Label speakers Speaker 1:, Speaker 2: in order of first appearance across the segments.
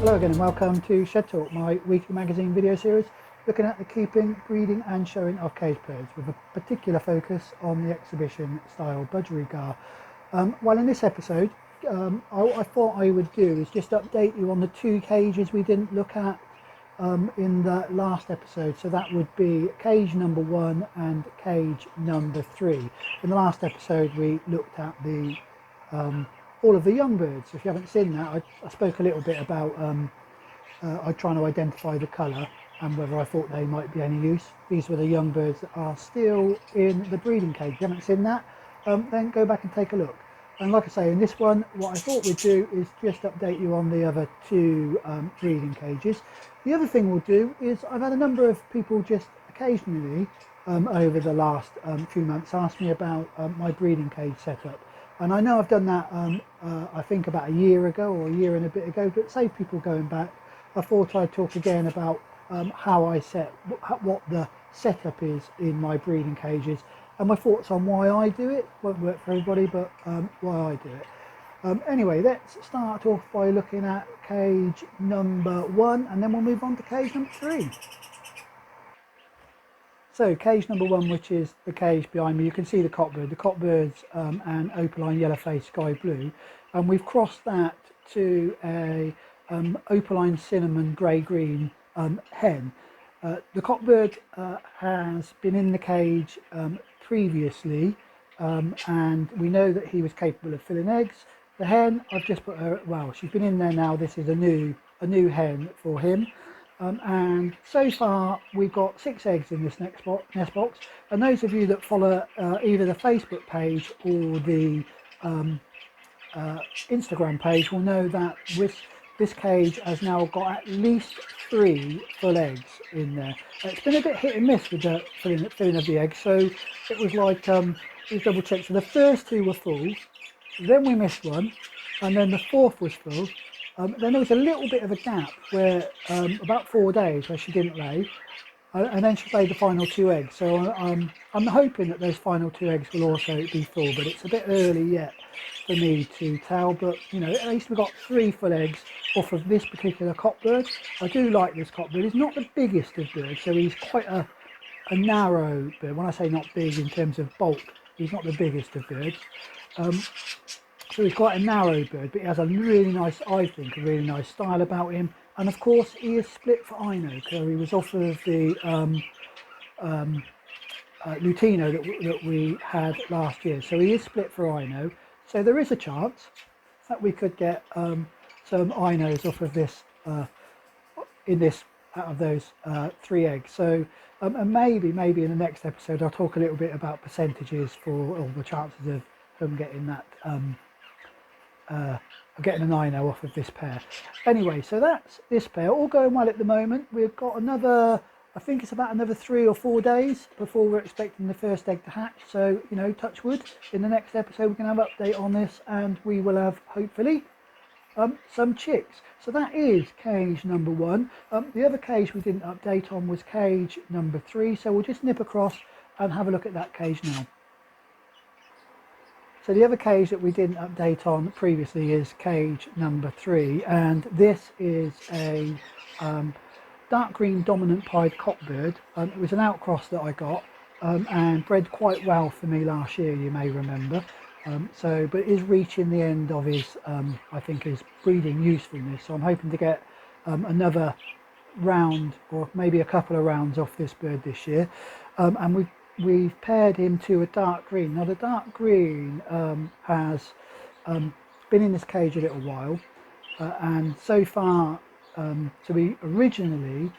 Speaker 1: Hello again and welcome to Shed Talk, my weekly magazine video series looking at the keeping, breeding and showing of cage birds with a particular focus on the exhibition style budgerigar. Well, in this episode I thought I would do is just update you on the two cages we didn't look at in the last episode. So that would be cage number 1 and cage number 3. In the last episode we looked at the all of the young birds. If you haven't seen that, I spoke a little bit about I trying to identify the colour and whether I thought they might be any use. These were the young birds that are still in the breeding cage. If you haven't seen that, then go back and take a look. And like I say, in this one, what I thought we'd do is just update you on the other two breeding cages. The other thing we'll do is I've had a number of people just occasionally over the last few months ask me about my breeding cage setup. And I know I've done that I think about a year ago or a year and a bit ago, but save people going back, I thought I'd talk again about how I what the setup is in my breeding cages and my thoughts on why I do it. Won't work for everybody, but why I do it. Anyway, let's start off by looking at cage number 1 and then we'll move on to cage number 3. So cage number 1, which is the cage behind me, you can see the cockbirds and opaline yellow-faced sky blue, and we've crossed that to a opaline cinnamon grey-green hen. The cockbird has been in the cage previously and we know that he was capable of filling eggs. The hen, I've just put her, well, she's been in there now. This is a new hen for him. And so far we've got 6 eggs in this nest box, and those of you that follow either the Facebook page or the Instagram page will know that this cage has now got at least 3 full eggs in there. It's been a bit hit and miss with the filling of the eggs, so it was like let's double check. So the first 2 were full, then we missed one, and then the 4th was full. Then there was a little bit of a gap where about 4 days where she didn't lay, and then she laid the final 2 eggs. So I'm hoping that those final 2 eggs will also be full, but it's a bit early yet for me to tell. But you know, at least we've got 3 full eggs off of this particular cockbird. I do like this cockbird. He's not the biggest of birds, so he's quite a narrow bird. When I say not big in terms of bulk, he's not the biggest of birds. So he's quite a narrow bird, but he has a really nice, I think, a really nice style about him. And of course, he is split for Ino, so he was off of the Lutino that we had last year. So he is split for Ino. So there is a chance that we could get some Inos off of this, out of those 3 eggs. So and maybe in the next episode I'll talk a little bit about percentages for all the chances of them getting that. Getting an Ino off of this pair. Anyway, so that's this pair, all going well at the moment. We've got another, I think it's about another 3 or 4 days before we're expecting the first egg to hatch. So, you know, touch wood, in the next episode we can have an update on this and we will have, hopefully, some chicks. So that is cage number 1. The other cage we didn't update on was cage number 3. So we'll just nip across and have a look at that cage now. So the other cage that we didn't update on previously is cage number 3, and this is a dark green dominant pied cockbird. It was an outcross that I got and bred quite well for me last year, you may remember. But is reaching the end of his, I think, his breeding usefulness. So I'm hoping to get another round or maybe a couple of rounds off this bird this year. And we've paired him to a dark green. Now the dark green has been in this cage a little while, and so far, so we originally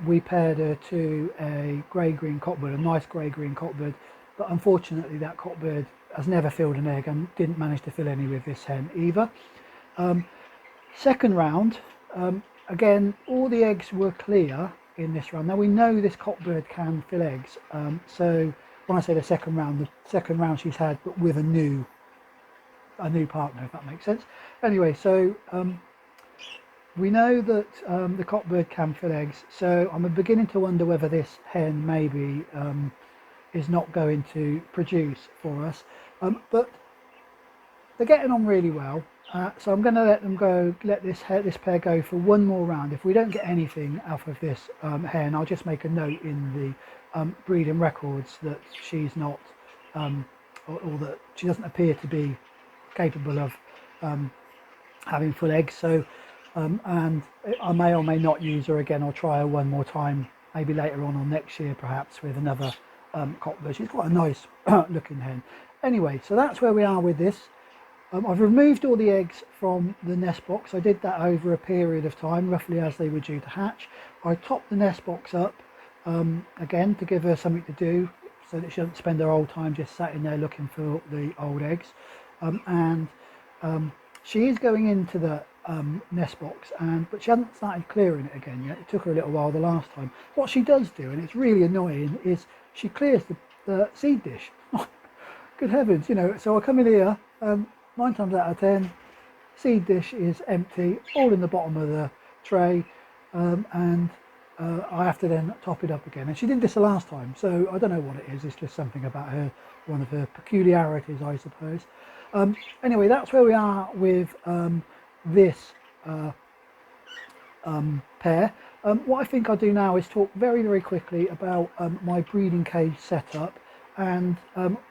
Speaker 1: we paired her to a grey-green cockbird, a nice grey-green cockbird, but unfortunately that cockbird has never filled an egg and didn't manage to fill any with this hen either. Second round, again, all the eggs were clear in this round. Now we know this cockbird can fill eggs, so when I say the second round she's had, but with a new partner, if that makes sense. Anyway, so we know that the cockbird can fill eggs, so I'm beginning to wonder whether this hen maybe is not going to produce for us, but they're getting on really well. So I'm going to let them go, let this pair go for one more round. If we don't get anything out of this hen, I'll just make a note in the breeding records that she's not, or that she doesn't appear to be capable of having full eggs. So, and I may or may not use her again, or try her one more time, maybe later on or next year perhaps, with another cockbird. She's quite a nice looking hen. Anyway, so that's where we are with this. I've removed all the eggs from the nest box. I did that over a period of time, roughly as they were due to hatch. I topped the nest box up again to give her something to do, so that she doesn't spend her whole time just sat in there looking for the old eggs. She is going into the nest box, but she hasn't started clearing it again yet. It took her a little while the last time. What she does do, and it's really annoying, is she clears the seed dish. Good heavens, you know. So I come in here, 9 times out of 10, seed dish is empty, all in the bottom of the tray, and I have to then top it up again. And she did this the last time, so I don't know what it is. It's just something about her, one of her peculiarities, I suppose. Anyway, that's where we are with this pair. What I think I'll do now is talk very, very quickly about my breeding cage setup, and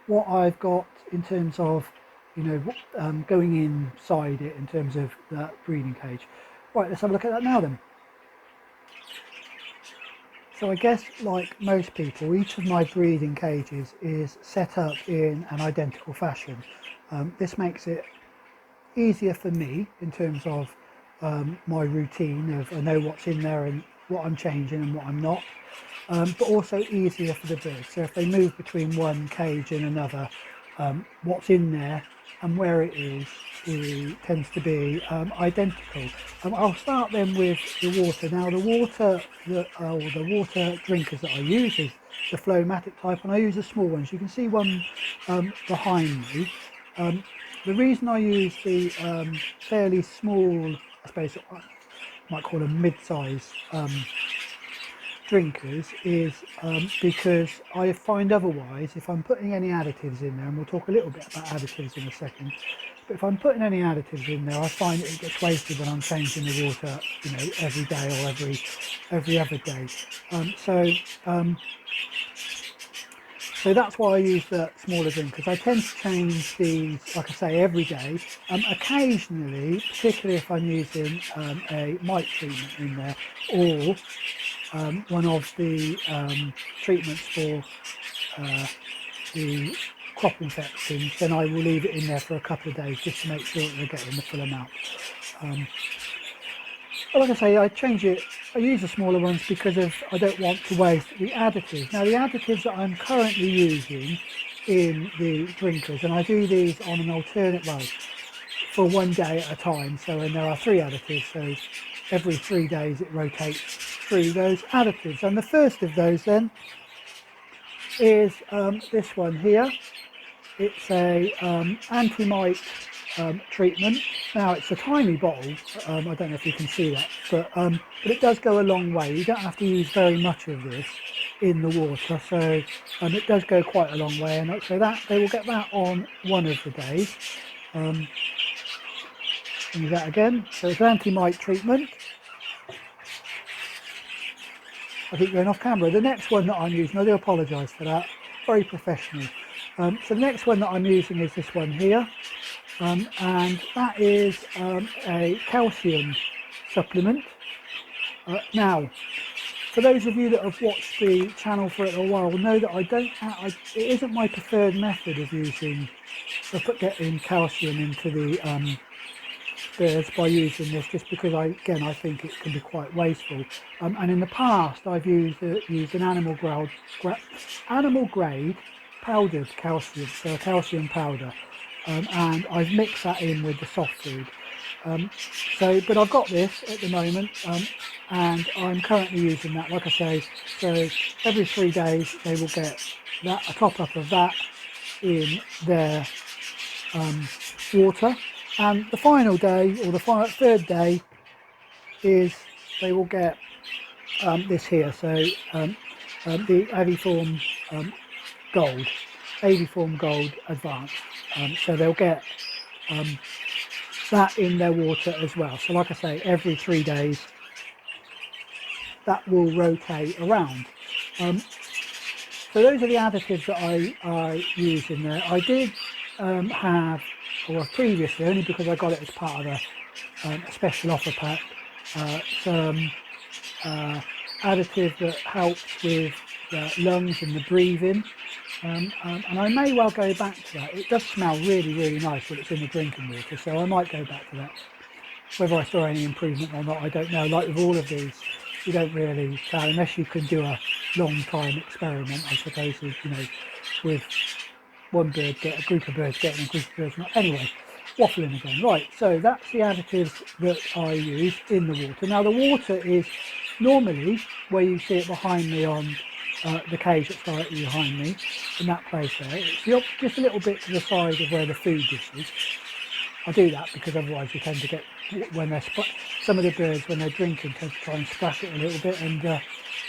Speaker 1: what I've got in terms of, you know, going inside it in terms of that breeding cage. Right, let's have a look at that now then. So I guess, like most people, each of my breeding cages is set up in an identical fashion. This makes it easier for me in terms of my routine of I know what's in there and what I'm changing and what I'm not, but also easier for the birds. So if they move between one cage and another, what's in there and where it is tends to be identical. I'll start then with the water. Now the water or the water drinkers that I use is the Flowmatic type, and I use the small ones. You can see one behind me. The reason I use the fairly small, I suppose I might call them mid-size drinkers, is because I find otherwise, if I'm putting any additives in there, and we'll talk a little bit about additives in a second, but if I'm putting any additives in there, I find it gets wasted when I'm changing the water, you know, every day or every other day. So that's why I use the smaller drinkers. I tend to change these, like I say, every day. Occasionally, particularly if I'm using a mite treatment in there, or one of the treatments for the crop infections, then I will leave it in there for a couple of days just to make sure that they're getting the full amount. But like I say, I use the smaller ones because I don't want to waste the additives. Now the additives that I'm currently using in the drinkers, and I do these on an alternate, well, for one day at a time. So, and there are 3 additives, so every 3 days it rotates through those additives. And the first of those then is this one here. It's a anti-mite treatment. Now it's a tiny bottle, I don't know if you can see that, but it does go a long way. You don't have to use very much of this in the water, so it does go quite a long way, and so that they will get that on one of the days. Use that again. So it's an anti-mite treatment. I keep going off camera. The next one that I'm using, I do apologise for that, very professional. So the next one that I'm using is this one here. And that is a calcium supplement. Now, for those of you that have watched the channel for a while, will know that it isn't my preferred method of getting calcium into the birds by using this, just because I think it can be quite wasteful. And in the past, I've used an animal grade powdered calcium, so a calcium powder. And I've mixed that in with the soft food. But I've got this at the moment, and I'm currently using that, like I say. So every 3 days they will get a top up of that in their water, and the final day, or the third day, is they will get this here. So the Aviform Gold Advanced. So they'll get that in their water as well. So like I say, every 3 days that will rotate around. So those are the additives that I use in there. I did have, or previously, only because I got it as part of a special offer pack, some additive that helps with the lungs and the breathing, and I may well go back to that. It does smell really, really nice when it's in the drinking water, so I might go back to that. Whether I saw any improvement or not, I don't know. Like with all of these, you don't really tell unless you can do a long time experiment, I suppose, with, you know, with one bird, get a group of birds getting a group of birds not. Anyway, waffling again. Right, so that's the additives that I use in the water. Now the water is normally where you see it behind me on the cage that's directly behind me, in that place there. It's just a little bit to the side of where the food dish is. I do that because otherwise you tend to get, when they're some of the birds when they're drinking tend to try and splash it a little bit, and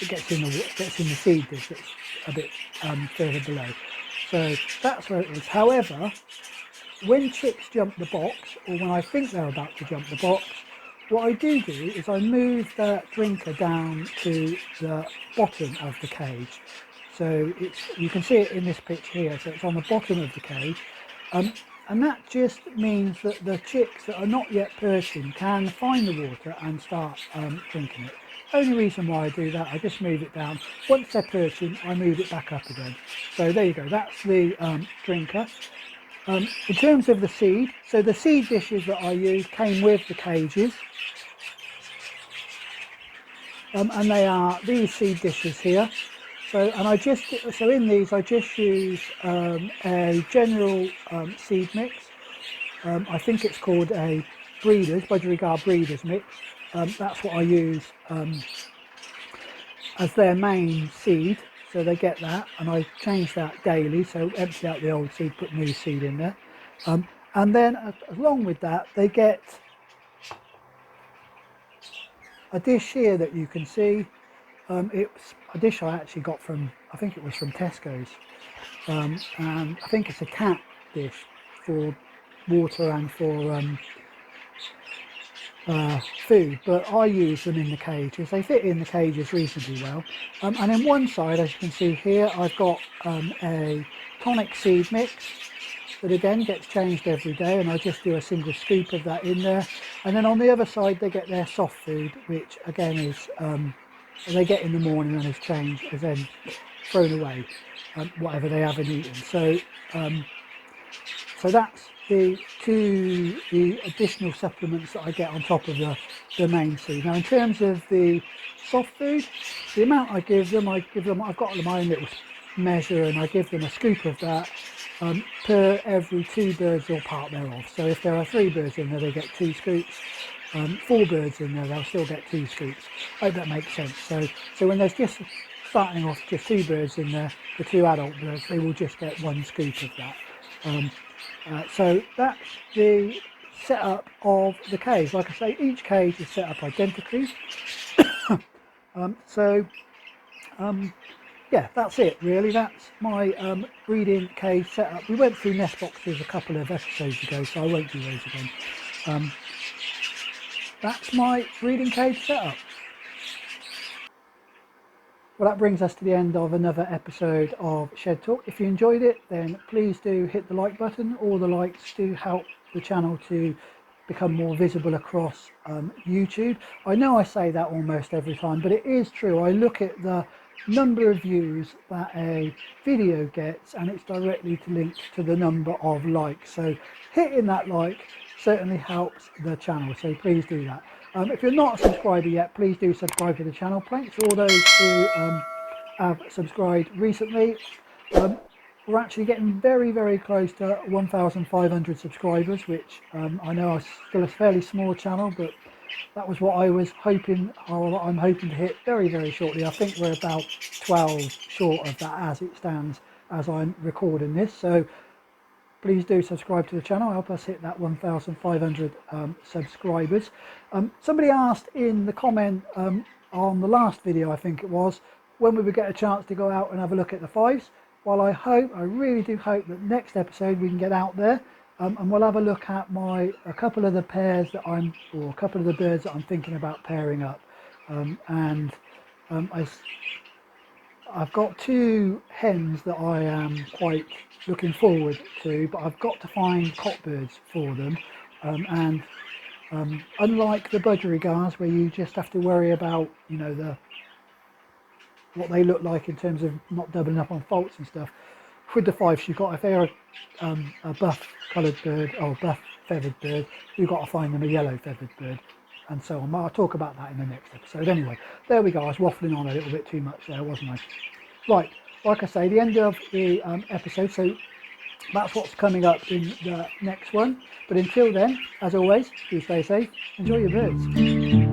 Speaker 1: it gets in the feed dish that's a bit further below. So that's where it is. However, when chicks jump the box, or when I think they're about to jump the box, what I do is I move the drinker down to the bottom of the cage. So you can see it in this picture here, so it's on the bottom of the cage. And that just means that the chicks that are not yet perching can find the water and start drinking it. Only reason why I do that, I just move it down. Once they're perching, I move it back up again. So there you go, that's the drinker. In terms of the seed, so the seed dishes that I used came with the cages. And they are these seed dishes here. So in these I just use a general seed mix. I think it's called a budgerigar breeders mix. That's what I use as their main seed. So they get that, and I change that daily. So empty out the old seed, put new seed in there, and then along with that they get a dish here that you can see. It's a dish I actually got from, I think it was from Tesco's, and I think it's a cat dish for water and for food, but I use them in the cages. They fit in the cages reasonably well. And in one side, as you can see here, I've got a tonic seed mix that again gets changed every day, and I just do a single scoop of that in there. And then on the other side they get their soft food, which again is they get in the morning and is changed, is then thrown away, whatever they haven't eaten. So so that's the additional supplements that I get on top of the main seed. Now in terms of the soft food, the amount I give them, I've got my own little measure, and I give them a scoop of that per every 2 birds or part thereof. So if there are 3 birds in there, they get 2 scoops. 4 birds in there, they'll still get 2 scoops. I hope that makes sense. So when there's just starting off just 2 birds in there, the 2 adult birds, they will just get 1 scoop of that. So that's the setup of the cage. Like I say, each cage is set up identically. Yeah, that's it really. That's my breeding cage setup. We went through nest boxes a couple of episodes ago, so I won't do those again. That's my breeding cage setup. Well, that brings us to the end of another episode of Shed Talk. If you enjoyed it, then please do hit the like button. All the likes do help the channel to become more visible across YouTube. I know I say that almost every time, but it is true. I look at the number of views that a video gets, and it's directly linked to the number of likes. So hitting that like certainly helps the channel, so please do that. If you're not a subscriber yet, please do subscribe to the channel. Thanks to all those who have subscribed recently. We're actually getting very, very close to 1,500 subscribers, which I know is still a fairly small channel, but that was what I was hoping, or what I'm hoping to hit very, very shortly. I think we're about 12 short of that as it stands as I'm recording this. So please do subscribe to the channel, help us hit that 1,500 subscribers. Somebody asked in the comment on the last video, I think it was, when we would get a chance to go out and have a look at the 5s. Well, I really do hope that next episode we can get out there and we'll have a look at a couple of the pairs that a couple of the birds that I'm thinking about pairing up. I've got two hens that I am quite looking forward to, but I've got to find cock birds for them. Unlike the budgerigars, where you just have to worry about, you know, what they look like in terms of not doubling up on faults and stuff, with the fifes, you've got, if they're a buff coloured bird or buff feathered bird, you've got to find them a yellow feathered bird, and so on. I'll talk about that in the next episode. Anyway, there we go. I was waffling on a little bit too much there, wasn't I? Right, like I say, the end of the episode, so that's what's coming up in the next one. But until then, as always, do stay safe, enjoy your birds.